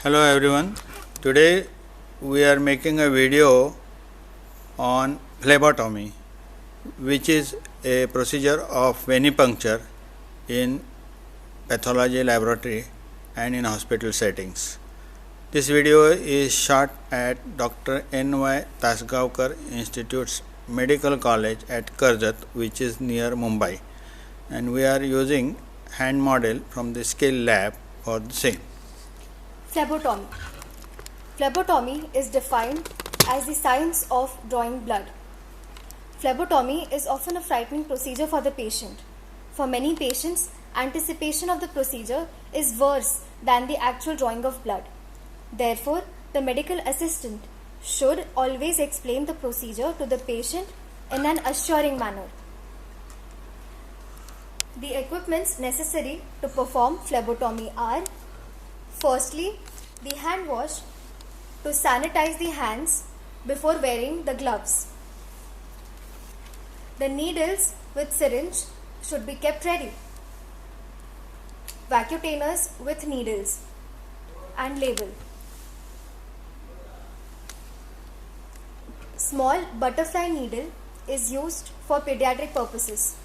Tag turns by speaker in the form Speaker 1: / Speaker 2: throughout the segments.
Speaker 1: Hello everyone. Today we are making a video on phlebotomy, which is a procedure of venipuncture in pathology laboratory and in hospital settings. This video is shot at Dr. N.Y. Tasgaonkar Institute's Medical College at Karjat, which is near Mumbai, and we are using hand model from the skill lab for the same.
Speaker 2: Phlebotomy. Phlebotomy is defined as the science of drawing blood. Phlebotomy is often a frightening procedure for the patient. For many patients, anticipation of the procedure is worse than the actual drawing of blood. Therefore, the medical assistant should always explain the procedure to the patient in an assuring manner. The equipments necessary to perform phlebotomy are: firstly, the hand wash to sanitize the hands before wearing the gloves. The needles with syringe should be kept ready. Vacutainers with needles and label. Small butterfly needle is used for pediatric purposes.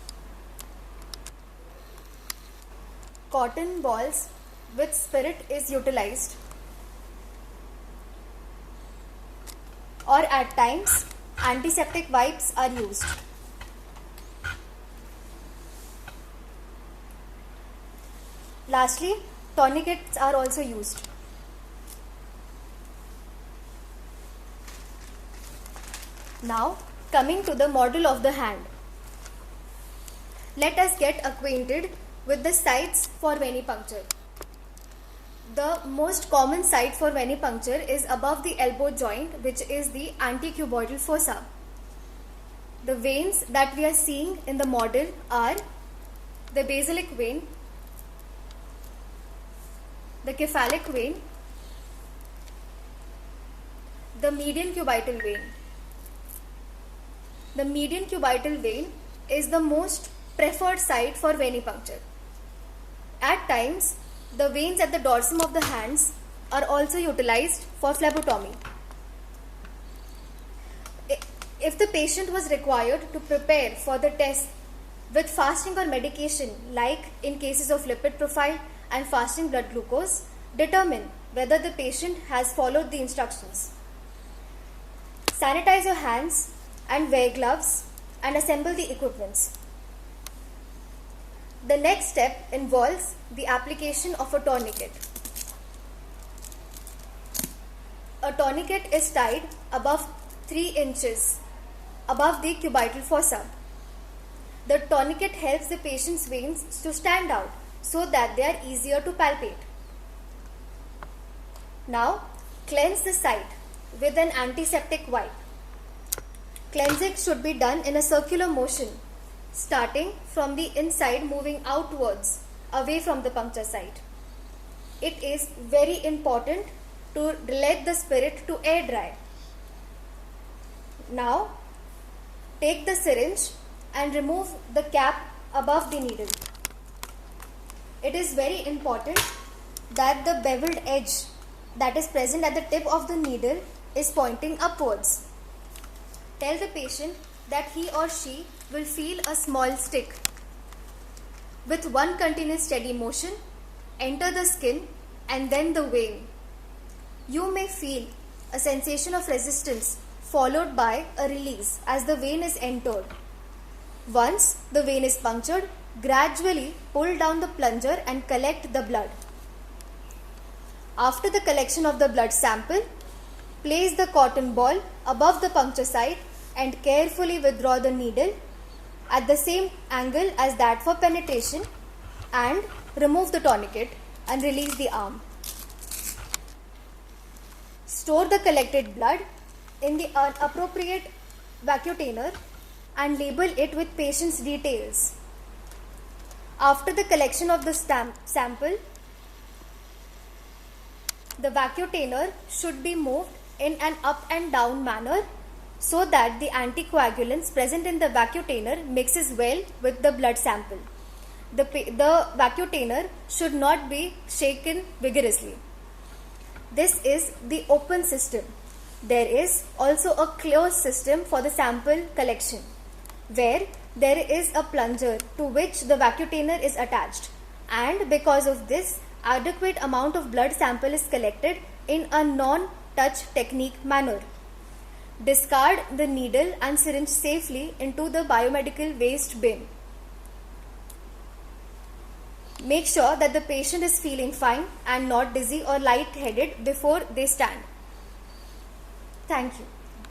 Speaker 2: Cotton balls with spirit is utilized, or at times antiseptic wipes are used. Lastly, tourniquets are also used. Now, coming to the model of the hand. Let us get acquainted with the sites for venipuncture. The most common site for venipuncture is above the elbow joint, which is the antecubital fossa. The veins that we are seeing in the model are the basilic vein, the cephalic vein, the median cubital vein. The median cubital vein is the most preferred site for venipuncture. At times, the veins at the dorsum of the hands are also utilized for phlebotomy. If the patient was required to prepare for the test with fasting or medication, like in cases of lipid profile and fasting blood glucose, determine whether the patient has followed the instructions. Sanitize your hands and wear gloves and assemble the equipments. The next step involves the application of a tourniquet. A tourniquet is tied above 3 inches above the cubital fossa. The tourniquet helps the patient's veins to stand out so that they are easier to palpate. Now, cleanse the site with an antiseptic wipe. Cleansing should be done in a circular motion, starting from the inside moving outwards away from the puncture site. It is very important to let the spirit to air dry. Now, take the syringe and remove the cap above the needle. It is very important that the beveled edge that is present at the tip of the needle is pointing upwards. Tell the patient that he or she will feel a small stick. With one continuous steady motion, enter the skin and then the vein. You may feel a sensation of resistance followed by a release as the vein is entered. Once the vein is punctured, gradually pull down the plunger and collect the blood. After the collection of the blood sample, place the cotton ball above the puncture site and carefully withdraw the needle at the same angle as that for penetration, and remove the tourniquet and release the arm. Store the collected blood in the appropriate vacutainer and label it with patient's details. After the collection of the sample, the vacutainer should be moved in an up and down manner so that the anticoagulants present in the vacutainer mixes well with the blood sample. The vacutainer should not be shaken vigorously. This is the open system. There is also a closed system for the sample collection, where there is a plunger to which the vacutainer is attached, and because of this, adequate amount of blood sample is collected in a non-touch technique manner. Discard the needle and syringe safely into the biomedical waste bin. Make sure that the patient is feeling fine and not dizzy or light-headed before they stand. Thank you.